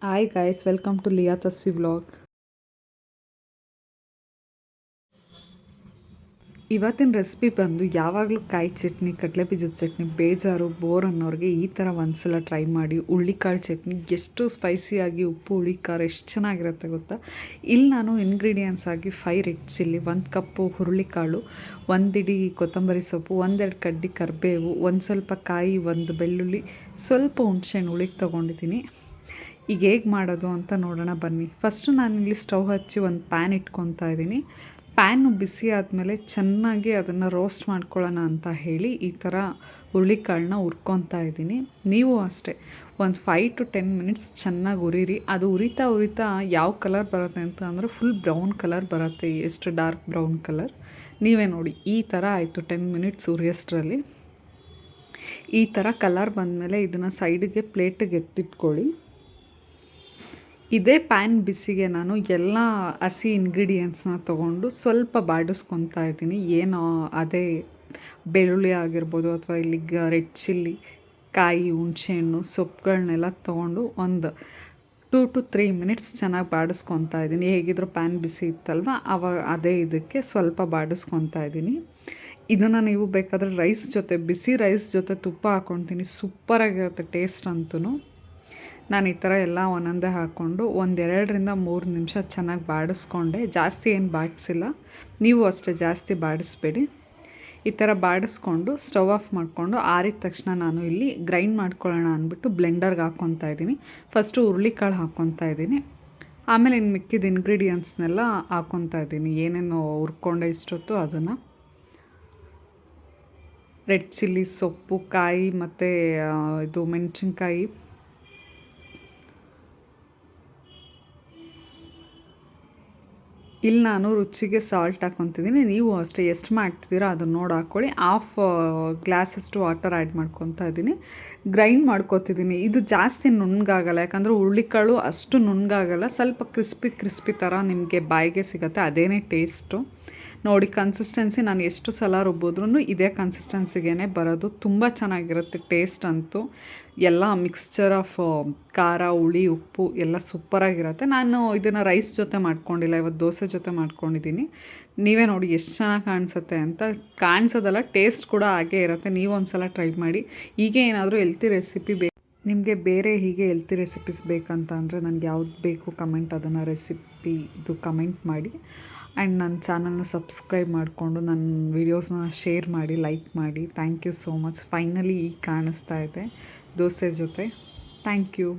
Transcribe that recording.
Hi guys, welcome to Lia Tasvi vlog. ಇವತ್ತಿನ recipe ಬಂದು ಯಾವಾಗಲೂ ಕಾಯಿ ಚಟ್ನಿ, ಕಡಲೆಬೀಜದ ಚಟ್ನಿ ಬೇಜಾರು ಬೋರ್ ಅನ್ನೋರಿಗೆ ಈ ಥರ ಒಂದ್ಸಲ ಟ್ರೈ ಮಾಡಿ. ಹುಳ್ಳಿಕಾಳು ಚಟ್ನಿ ಎಷ್ಟು ಸ್ಪೈಸಿಯಾಗಿ ಉಪ್ಪು ಹುಳಿ ಖಾರ ಎಷ್ಟು ಚೆನ್ನಾಗಿರುತ್ತೆ ಗೊತ್ತಾ. ಇಲ್ಲಿ ನಾನು ಇಂಗ್ರೀಡಿಯೆಂಟ್ಸ್ ಆಗಿ 5 ರೆಡ್ ಚಿಲ್ಲಿ, 1 ಕಪ್ಪು ಹುರುಳಿಕಾಳು, 1 ಇಡೀ ಕೊತ್ತಂಬರಿ ಸೊಪ್ಪು, 1-2 ಕಡ್ಡಿ ಕರಿಬೇವು, ಒಂದು ಸ್ವಲ್ಪ ಕಾಯಿ, 1 ಬೆಳ್ಳುಳ್ಳಿ, ಸ್ವಲ್ಪ ಹುಣಸೆಹಣ್ಣು ಹುಳಿಗೆ ತೊಗೊಂಡಿದ್ದೀನಿ. ಈಗ ಹೇಗೆ ಮಾಡೋದು ಅಂತ ನೋಡೋಣ ಬನ್ನಿ. ಫಸ್ಟು ನಾನಿಲ್ಲಿ ಸ್ಟವ್ ಹಚ್ಚಿ ಒಂದು ಪ್ಯಾನ್ ಇಟ್ಕೊತಾ ಇದ್ದೀನಿ. ಪ್ಯಾನು ಬಿಸಿ ಆದಮೇಲೆ ಚೆನ್ನಾಗಿ ಅದನ್ನು ರೋಸ್ಟ್ ಮಾಡ್ಕೊಳ್ಳೋಣ ಅಂತ ಹೇಳಿ ಈ ಥರ ಹುರುಳಿಕಾಳನ್ನ ಹುರ್ಕೊತಾ ಇದ್ದೀನಿ. ನೀವು ಅಷ್ಟೇ ಒಂದು 5 to 10 ಮಿನಿಟ್ಸ್ ಚೆನ್ನಾಗಿ ಹುರಿರಿ. ಅದು ಉರಿತಾ ಯಾವ ಕಲರ್ ಬರುತ್ತೆ ಅಂತ ಅಂದರೆ ಫುಲ್ ಬ್ರೌನ್ ಕಲರ್ ಬರುತ್ತೆ, ಎಷ್ಟು ಡಾರ್ಕ್ ಬ್ರೌನ್ ಕಲರ್. ನೀವೇ ನೋಡಿ, ಈ ಥರ ಆಯಿತು 10 ಮಿನಿಟ್ಸ್ ಉರಿಯೋಷ್ಟರಲ್ಲಿ. ಈ ಥರ ಕಲರ್ ಬಂದಮೇಲೆ ಇದನ್ನು ಸೈಡಿಗೆ ಪ್ಲೇಟಿಗೆ ಎತ್ತಿಟ್ಕೊಳ್ಳಿ. ಇದೇ ಪ್ಯಾನ್ ಬಿಸಿಗೆ ನಾನು ಎಲ್ಲ ಹಸಿ ಇಂಗ್ರೀಡಿಯೆಂಟ್ಸ್ನ ತೊಗೊಂಡು ಸ್ವಲ್ಪ ಬಾಡಿಸ್ಕೊತಾ ಇದ್ದೀನಿ. ಏನೋ ಅದೇ ಬೆಳ್ಳುಳ್ಳಿ ಆಗಿರ್ಬೋದು ಅಥವಾ ಇಲ್ಲಿ ರೆಡ್ ಚಿಲ್ಲಿ, ಕಾಯಿ, ಹುಣಸೆಹಣ್ಣು, ಸೊಪ್ಪುಗಳನ್ನೆಲ್ಲ ತೊಗೊಂಡು ಒಂದು 2 to 3 ಮಿನಿಟ್ಸ್ ಚೆನ್ನಾಗಿ ಬಾಡಿಸ್ಕೊತಾ ಇದ್ದೀನಿ. ಹೇಗಿದ್ರೂ ಪ್ಯಾನ್ ಬಿಸಿ ಇತ್ತಲ್ವ, ಅದೇ ಇದಕ್ಕೆ ಸ್ವಲ್ಪ ಬಾಡಿಸ್ಕೊತಾ ಇದ್ದೀನಿ. ಇದನ್ನು ನೀವು ಬೇಕಾದರೆ ರೈಸ್ ಜೊತೆ, ಬಿಸಿ ರೈಸ್ ಜೊತೆ ತುಪ್ಪ ಹಾಕ್ಕೊತೀನಿ, ಸೂಪರಾಗಿರುತ್ತೆ ಟೇಸ್ಟ್ ಅಂತೂ. ನಾನು ಈ ಥರ ಎಲ್ಲ ಒಂದೊಂದೇ ಹಾಕ್ಕೊಂಡು 2-3 ನಿಮಿಷ ಚೆನ್ನಾಗಿ ಬಾಡಿಸ್ಕೊಂಡೆ. ಜಾಸ್ತಿ ಏನು ಬಾಡಿಸಿಲ್ಲ, ನೀವು ಅಷ್ಟೇ ಜಾಸ್ತಿ ಬಾಡಿಸ್ಬೇಡಿ. ಈ ಥರ ಬಾಡಿಸ್ಕೊಂಡು ಸ್ಟವ್ ಆಫ್ ಮಾಡಿಕೊಂಡು ಆರಿದ ತಕ್ಷಣ ನಾನು ಇಲ್ಲಿ ಗ್ರೈಂಡ್ ಮಾಡ್ಕೊಳ್ಳೋಣ ಅಂದ್ಬಿಟ್ಟು ಬ್ಲೆಂಡರ್ಗೆ ಹಾಕ್ಕೊತಾ ಇದ್ದೀನಿ. ಫಸ್ಟು ಹುರುಳಿಕಾಳು ಹಾಕ್ಕೊತಾ ಇದ್ದೀನಿ, ಆಮೇಲೆ ಇನ್ನು ಮಿಕ್ಕಿದ ಇಂಗ್ರೀಡಿಯೆಂಟ್ಸ್ನೆಲ್ಲ ಹಾಕ್ಕೊತಾ ಇದ್ದೀನಿ. ಏನೇನು ಹುರ್ಕೊಂಡೆ ಇಷ್ಟೊತ್ತು ಅದನ್ನು. ರೆಡ್ ಚಿಲ್ಲಿ, ಸೊಪ್ಪು, ಕಾಯಿ ಮತ್ತು ಇದು ಮೆಣಸಿನ್ಕಾಯಿ, ಇಲ್ಲಿ ನಾನು ರುಚಿಗೆ ಸಾಲ್ಟ್ ಹಾಕ್ಕೊತಿದ್ದೀನಿ. ನೀವು ಅಷ್ಟೇ ಎಷ್ಟು ಮಾಡ್ತಿದ್ದೀರೋ ಅದನ್ನು ನೋಡಿ ಹಾಕ್ಕೊಳ್ಳಿ. 1/2 ಗ್ಲಾಸಷ್ಟು ವಾಟರ್ ಆ್ಯಡ್ ಮಾಡ್ಕೊತಾ ಇದ್ದೀನಿ. ಗ್ರೈಂಡ್ ಮಾಡ್ಕೊತಿದ್ದೀನಿ. ಇದು ಜಾಸ್ತಿ ನುಣ್ಣಗಾಗಲ್ಲ, ಯಾಕಂದರೆ ಹುರುಳಿಕಾಳು ಅಷ್ಟು ನುಣ್ಣಗಾಗಲ್ಲ, ಸ್ವಲ್ಪ ಕ್ರಿಸ್ಪಿ ಥರ ನಿಮಗೆ ಬಾಯಿಗೆ ಸಿಗುತ್ತೆ, ಅದೇನೇ ಟೇಸ್ಟು. ನೋಡಿ ಕನ್ಸಿಸ್ಟೆನ್ಸಿ ನಾನು ಎಷ್ಟು ಸಲ ರುಬ್ಬಿದ್ರೂ ಇದೇ ಕನ್ಸಿಸ್ಟೆನ್ಸಿಗೇ ಬರೋದು. ತುಂಬ ಚೆನ್ನಾಗಿರುತ್ತೆ ಟೇಸ್ಟ್ ಅಂತೂ. ಎಲ್ಲ ಮಿಕ್ಸ್ಚರ್ ಆಫ್ ಖಾರ, ಹುಳಿ, ಉಪ್ಪು ಎಲ್ಲ ಸೂಪರಾಗಿರುತ್ತೆ. ನಾನು ಇದನ್ನು ರೈಸ್ ಜೊತೆ ಮಾಡ್ಕೊಂಡಿಲ್ಲ, ಇವತ್ತು ದೋಸೆ ಜೊತೆ ಮಾಡ್ಕೊಂಡಿದ್ದೀನಿ. ನೀವೇ ನೋಡಿ ಎಷ್ಟು ಚೆನ್ನಾಗಿ ಕಾಣಿಸುತ್ತೆ ಅಂತ. ಕಾಣಿಸೋದಲ್ಲ, ಟೇಸ್ಟ್ ಕೂಡ ಹಾಗೇ ಇರುತ್ತೆ. ನೀವು ಒಂದು ಸಲ ಟ್ರೈ ಮಾಡಿ. ಹೀಗೆ ಏನಾದರೂ ಹೆಲ್ತಿ ರೆಸಿಪಿ ನಿಮಗೆ ಬೇರೆ ಹೀಗೆ ಹೆಲ್ತಿ ರೆಸಿಪೀಸ್ ಬೇಕಂತ ಅಂದರೆ ನನಗೆ ಯಾವ್ದು ಬೇಕು ಕಮೆಂಟ್, ಅದನ್ನು ರೆಸಿಪಿ ಇದು ಕಮೆಂಟ್ ಮಾಡಿ. ಆ್ಯಂಡ್ ನನ್ನ ಚಾನಲ್ನ ಸಬ್ಸ್ಕ್ರೈಬ್ ಮಾಡಿಕೊಂಡು ನನ್ನ ವೀಡಿಯೋಸ್ನ ಶೇರ್ ಮಾಡಿ, ಲೈಕ್ ಮಾಡಿ. Thank you so much. Finally ಈಗ ಕಾಣಿಸ್ತಾ ಇದೆ ದೋಸೆ ಜೊತೆ. Thank you.